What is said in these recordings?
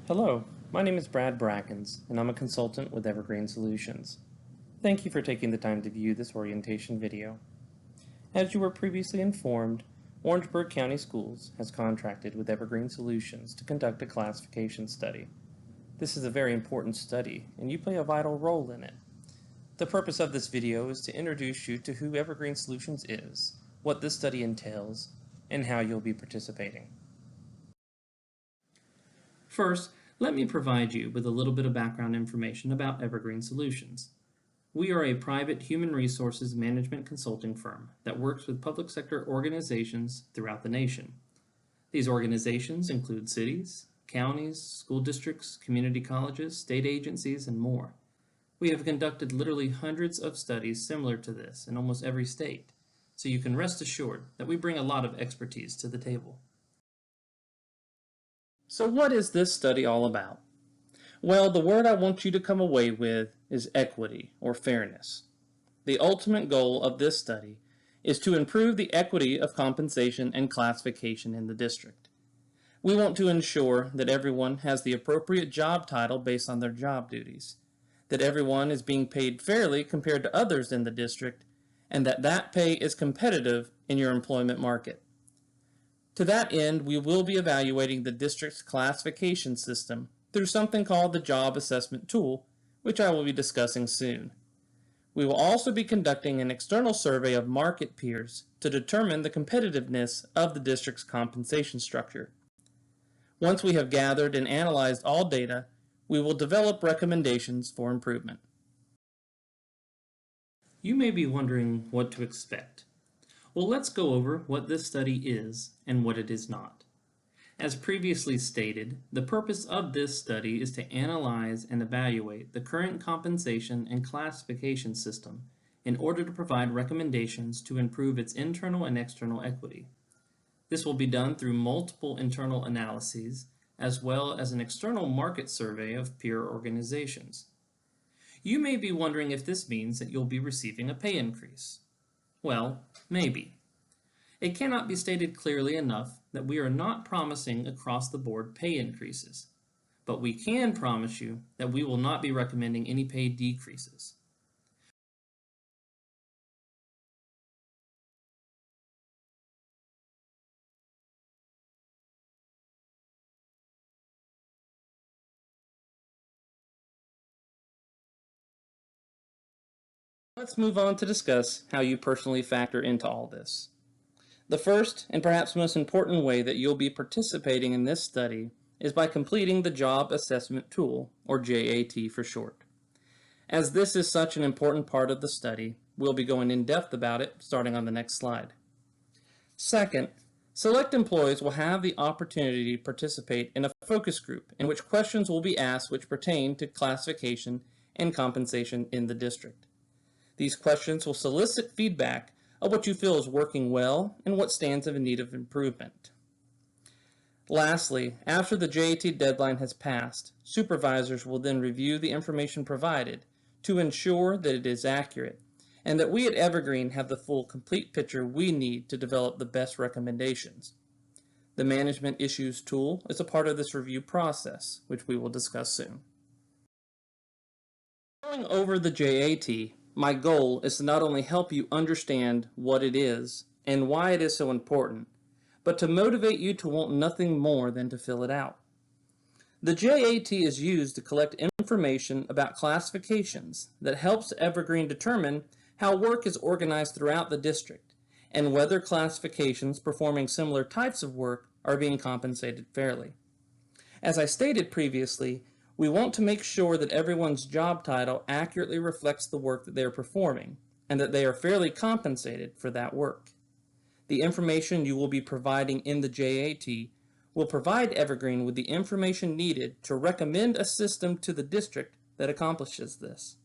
Hello, my name is Brad Brackens, and I'm a consultant with Evergreen Solutions. Thank you for taking the time to view this orientation video. As you were previously informed, Orangeburg County Schools has contracted with Evergreen Solutions to conduct a classification study. This is a very important study, and you play a vital role in it. The purpose of this video is to introduce you to who Evergreen Solutions is, what this study entails, and how you'll be participating. First, let me provide you with a little bit of background information about Evergreen Solutions. We are a private human resources management consulting firm that works with public sector organizations throughout the nation. These organizations include cities, counties, school districts, community colleges, state agencies, and more. We have conducted literally hundreds of studies similar to this in almost every state, so you can rest assured that we bring a lot of expertise to the table. So what is this study all about? Well, the word I want you to come away with is equity or fairness. The ultimate goal of this study is to improve the equity of compensation and classification in the district. We want to ensure that everyone has the appropriate job title based on their job duties, that everyone is being paid fairly compared to others in the district, and that pay is competitive in your employment market. To that end, we will be evaluating the district's classification system through something called the Job Assessment Tool, which I will be discussing soon. We will also be conducting an external survey of market peers to determine the competitiveness of the district's compensation structure. Once we have gathered and analyzed all data, we will develop recommendations for improvement. You may be wondering what to expect. Well, let's go over what this study is and what it is not. As previously stated, the purpose of this study is to analyze and evaluate the current compensation and classification system in order to provide recommendations to improve its internal and external equity. This will be done through multiple internal analyses as well as an external market survey of peer organizations. You may be wondering if this means that you'll be receiving a pay increase. Well, maybe. It cannot be stated clearly enough that we are not promising across-the-board pay increases, but we can promise you that we will not be recommending any pay decreases. Let's move on to discuss how you personally factor into all this. The first and perhaps most important way that you'll be participating in this study is by completing the Job Assessment Tool, or JAT for short. As this is such an important part of the study, we'll be going in depth about it starting on the next slide. Second, select employees will have the opportunity to participate in a focus group in which questions will be asked which pertain to classification and compensation in the district. These questions will solicit feedback of what you feel is working well and what stands in need of improvement. Lastly, after the JAT deadline has passed, supervisors will then review the information provided to ensure that it is accurate and that we at Evergreen have the full complete picture we need to develop the best recommendations. The Management Issues tool is a part of this review process, which we will discuss soon. Going over the JAT, my goal is to not only help you understand what it is and why it is so important, but to motivate you to want nothing more than to fill it out. The JAT is used to collect information about classifications that helps Evergreen determine how work is organized throughout the district and whether classifications performing similar types of work are being compensated fairly. As I stated previously, we want to make sure that everyone's job title accurately reflects the work that they are performing and that they are fairly compensated for that work. The information you will be providing in the JAT will provide Evergreen with the information needed to recommend a system to the district that accomplishes this.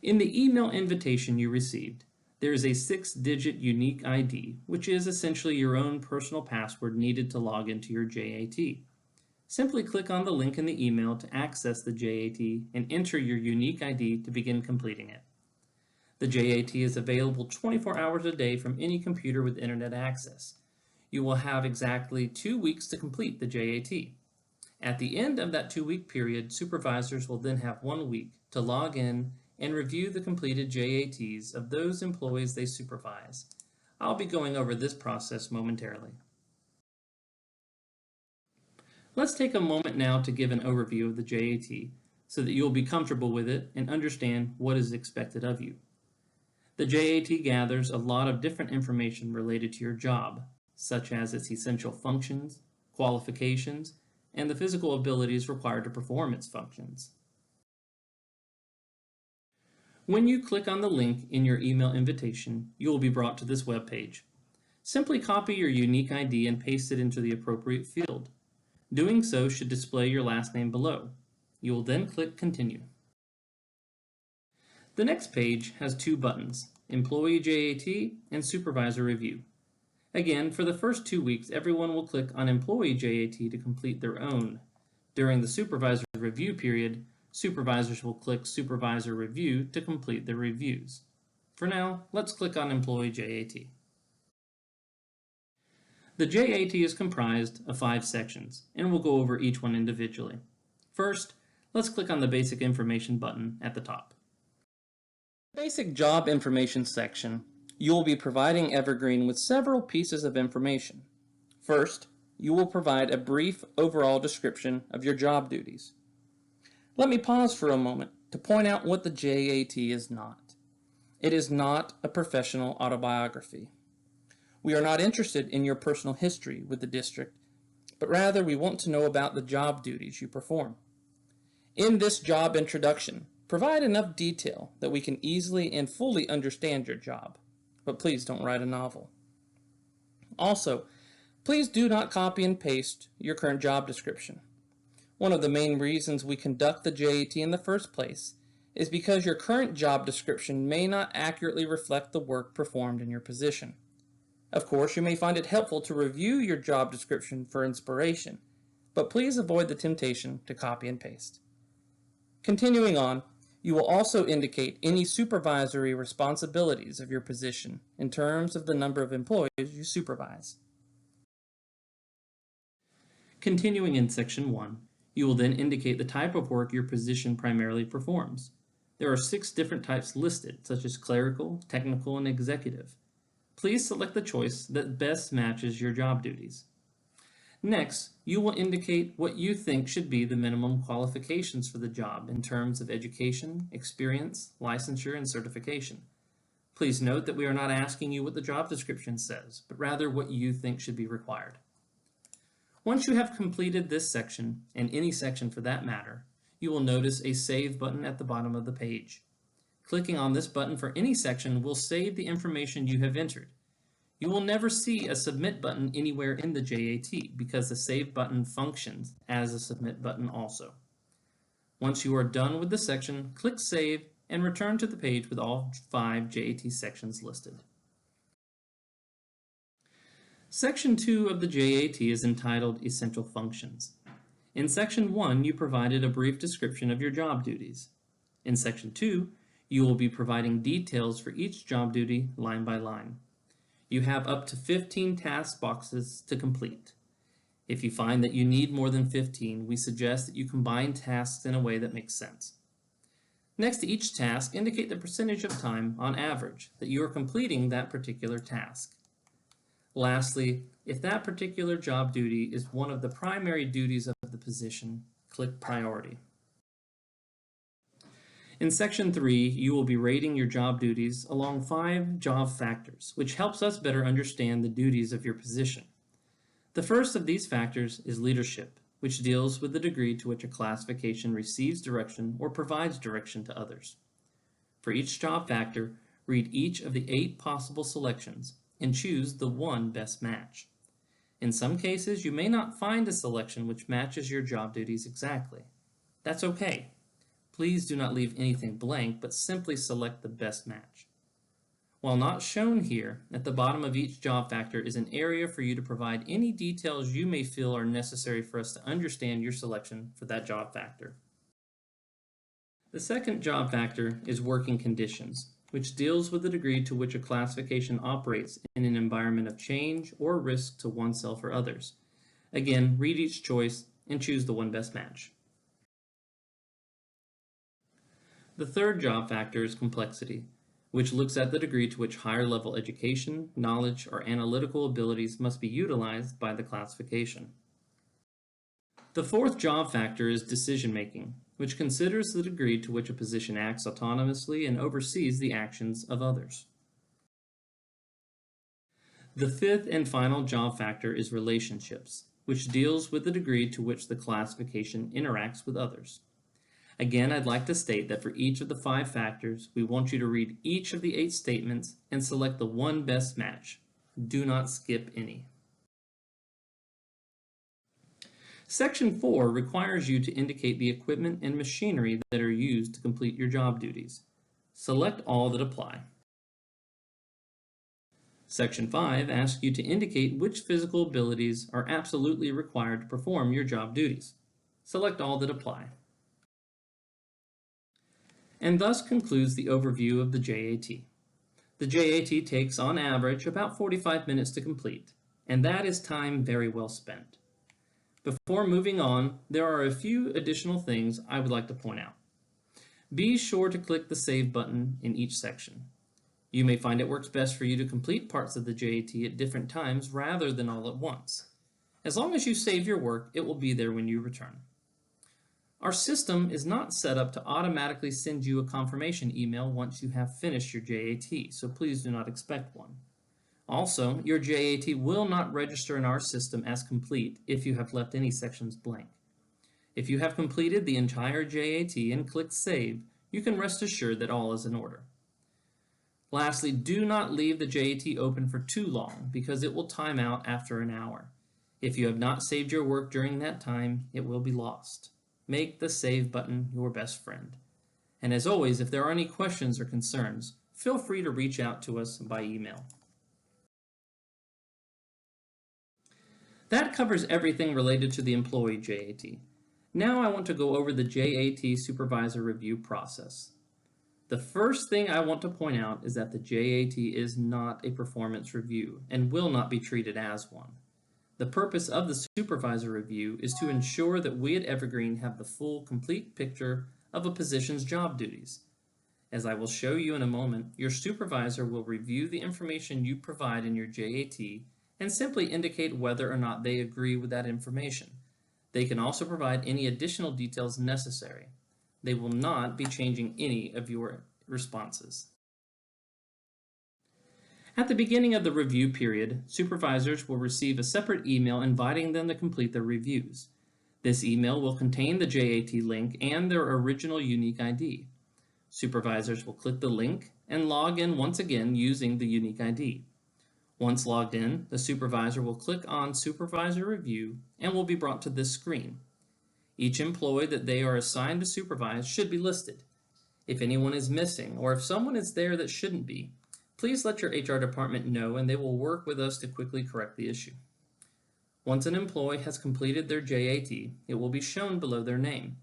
In the email invitation you received, there is a 6-digit unique ID, which is essentially your own personal password needed to log into your JAT. Simply click on the link in the email to access the JAT and enter your unique ID to begin completing it. The JAT is available 24 hours a day from any computer with internet access. you will have exactly 2 weeks to complete the JAT. At the end of that 2-week period, supervisors will then have 1 week to log in and review the completed JATs of those employees they supervise. I'll be going over this process momentarily. Let's take a moment now to give an overview of the JAT so that you'll be comfortable with it and understand what is expected of you. The JAT gathers a lot of different information related to your job, such as its essential functions, qualifications, and the physical abilities required to perform its functions. When you click on the link in your email invitation, you will be brought to this web page. Simply copy your unique ID and paste it into the appropriate field. Doing so should display your last name below. You will then click Continue. The next page has 2 buttons, Employee JAT and Supervisor Review. Again, for the first 2 weeks, everyone will click on Employee JAT to complete their own. During the Supervisor Review period, supervisors will click Supervisor Review to complete their reviews. For now, let's click on Employee JAT. The JAT is comprised of 5 sections, and we'll go over each one individually. First, let's click on the Basic Information button at the top. In the Basic Job Information section, you will be providing Evergreen with several pieces of information. First, you will provide a brief overall description of your job duties. Let me pause for a moment to point out what the JAT is not. It is not a professional autobiography. We are not interested in your personal history with the district, but rather we want to know about the job duties you perform. In this job introduction, provide enough detail that we can easily and fully understand your job, but please don't write a novel. Also, please do not copy and paste your current job description. One of the main reasons we conduct the JAT in the first place is because your current job description may not accurately reflect the work performed in your position. Of course, you may find it helpful to review your job description for inspiration, but please avoid the temptation to copy and paste. Continuing on, you will also indicate any supervisory responsibilities of your position in terms of the number of employees you supervise. Continuing in Section 1, you will then indicate the type of work your position primarily performs. There are 6 different types listed, such as clerical, technical, and executive. Please select the choice that best matches your job duties. Next, you will indicate what you think should be the minimum qualifications for the job in terms of education, experience, licensure, and certification. Please note that we are not asking you what the job description says, but rather what you think should be required. Once you have completed this section, and any section for that matter, you will notice a Save button at the bottom of the page. Clicking on this button for any section will save the information you have entered. You will never see a Submit button anywhere in the JAT because the Save button functions as a Submit button also. Once you are done with the section, click Save and return to the page with all 5 JAT sections listed. Section 2 of the JAT is entitled Essential Functions. In Section 1, you provided a brief description of your job duties. In Section 2, you will be providing details for each job duty line by line. You have up to 15 task boxes to complete. If you find that you need more than 15, we suggest that you combine tasks in a way that makes sense. Next to each task, indicate the percentage of time, on average, that you are completing that particular task. Lastly, if that particular job duty is one of the primary duties of the position, click Priority. In Section 3, you will be rating your job duties along 5 job factors, which helps us better understand the duties of your position. The first of these factors is leadership, which deals with the degree to which a classification receives direction or provides direction to others. For each job factor, read each of the 8 possible selections and choose the one best match. In some cases, you may not find a selection which matches your job duties exactly. That's okay. Please do not leave anything blank, but simply select the best match. While not shown here, at the bottom of each job factor is an area for you to provide any details you may feel are necessary for us to understand your selection for that job factor. The second job factor is working conditions, which deals with the degree to which a classification operates in an environment of change or risk to oneself or others. Again, read each choice and choose the one best match. The third job factor is complexity, which looks at the degree to which higher level education, knowledge, or analytical abilities must be utilized by the classification. The fourth job factor is decision making, which considers the degree to which a position acts autonomously and oversees the actions of others. The fifth and final job factor is relationships, which deals with the degree to which the classification interacts with others. Again, I'd like to state that for each of the 5 factors, we want you to read each of the 8 statements and select the one best match. Do not skip any. Section 4 requires you to indicate the equipment and machinery that are used to complete your job duties. Select all that apply. Section 5 asks you to indicate which physical abilities are absolutely required to perform your job duties. Select all that apply. And thus concludes the overview of the JAT. The JAT takes on average about 45 minutes to complete, and that is time very well spent. Before moving on, there are a few additional things I would like to point out. Be sure to click the Save button in each section. You may find it works best for you to complete parts of the JAT at different times rather than all at once. As long as you save your work, it will be there when you return. Our system is not set up to automatically send you a confirmation email once you have finished your JAT, so please do not expect one. Also, your JAT will not register in our system as complete if you have left any sections blank. If you have completed the entire JAT and clicked Save, you can rest assured that all is in order. Lastly, do not leave the JAT open for too long because it will time out after an hour. If you have not saved your work during that time, it will be lost. Make the Save button your best friend. And as always, if there are any questions or concerns, feel free to reach out to us by email. That covers everything related to the employee JAT. Now I want to go over the JAT supervisor review process. The first thing I want to point out is that the JAT is not a performance review and will not be treated as one. The purpose of the supervisor review is to ensure that we at Evergreen have the full, complete picture of a position's job duties. As I will show you in a moment, your supervisor will review the information you provide in your JAT and simply indicate whether or not they agree with that information. They can also provide any additional details necessary. They will not be changing any of your responses. At the beginning of the review period, supervisors will receive a separate email inviting them to complete their reviews. This email will contain the JAT link and their original unique ID. Supervisors will click the link and log in once again using the unique ID. Once logged in, the supervisor will click on Supervisor Review and will be brought to this screen. Each employee that they are assigned to supervise should be listed. If anyone is missing or if someone is there that shouldn't be, please let your HR department know and they will work with us to quickly correct the issue. Once an employee has completed their JAT, it will be shown below their name.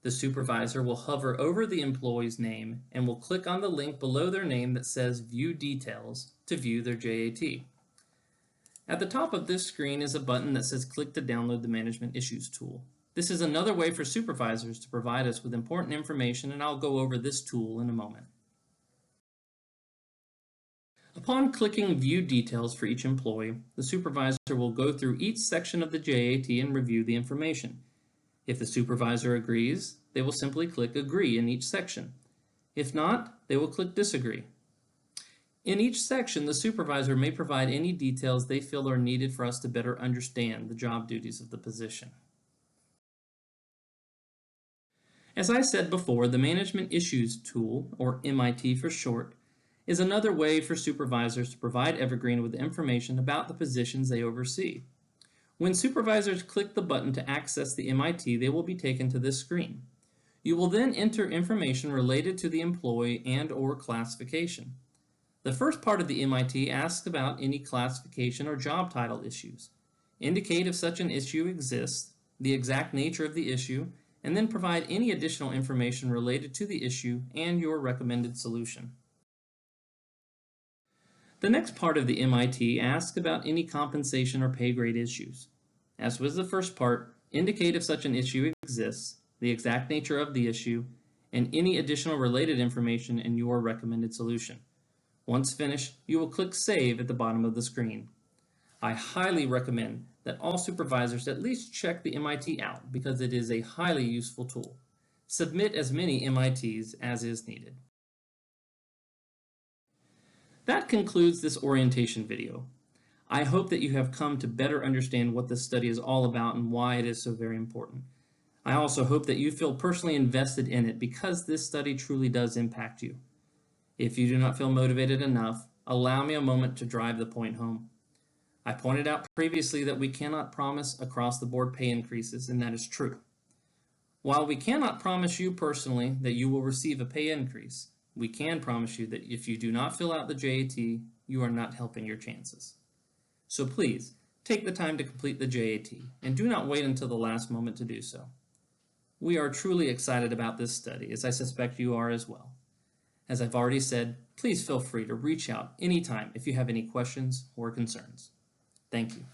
The supervisor will hover over the employee's name and will click on the link below their name that says View Details to view their JAT. At the top of this screen is a button that says Click to download the Management Issues tool. This is another way for supervisors to provide us with important information, and I'll go over this tool in a moment. Upon clicking View Details for each employee, the supervisor will go through each section of the JAT and review the information. If the supervisor agrees, they will simply click Agree in each section. If not, they will click Disagree. In each section, the supervisor may provide any details they feel are needed for us to better understand the job duties of the position. As I said before, the Management Issues tool, or MIT for short, is another way for supervisors to provide Evergreen with information about the positions they oversee. When supervisors click the button to access the MIT, they will be taken to this screen. You will then enter information related to the employee and/or classification. The first part of the MIT asks about any classification or job title issues. Indicate if such an issue exists, the exact nature of the issue, and then provide any additional information related to the issue and your recommended solution. The next part of the MIT asks about any compensation or pay grade issues. As with the first part, indicate if such an issue exists, the exact nature of the issue, and any additional related information in your recommended solution. Once finished, you will click Save at the bottom of the screen. I highly recommend that all supervisors at least check the MIT out because it is a highly useful tool. Submit as many MITs as is needed. That concludes this orientation video. I hope that you have come to better understand what this study is all about and why it is so very important. I also hope that you feel personally invested in it because this study truly does impact you. If you do not feel motivated enough, allow me a moment to drive the point home. I pointed out previously that we cannot promise across-the-board pay increases, and that is true. While we cannot promise you personally that you will receive a pay increase, we can promise you that if you do not fill out the JAT, you are not helping your chances. So please, take the time to complete the JAT, and do not wait until the last moment to do so. We are truly excited about this study, as I suspect you are as well. As I've already said, please feel free to reach out anytime if you have any questions or concerns. Thank you.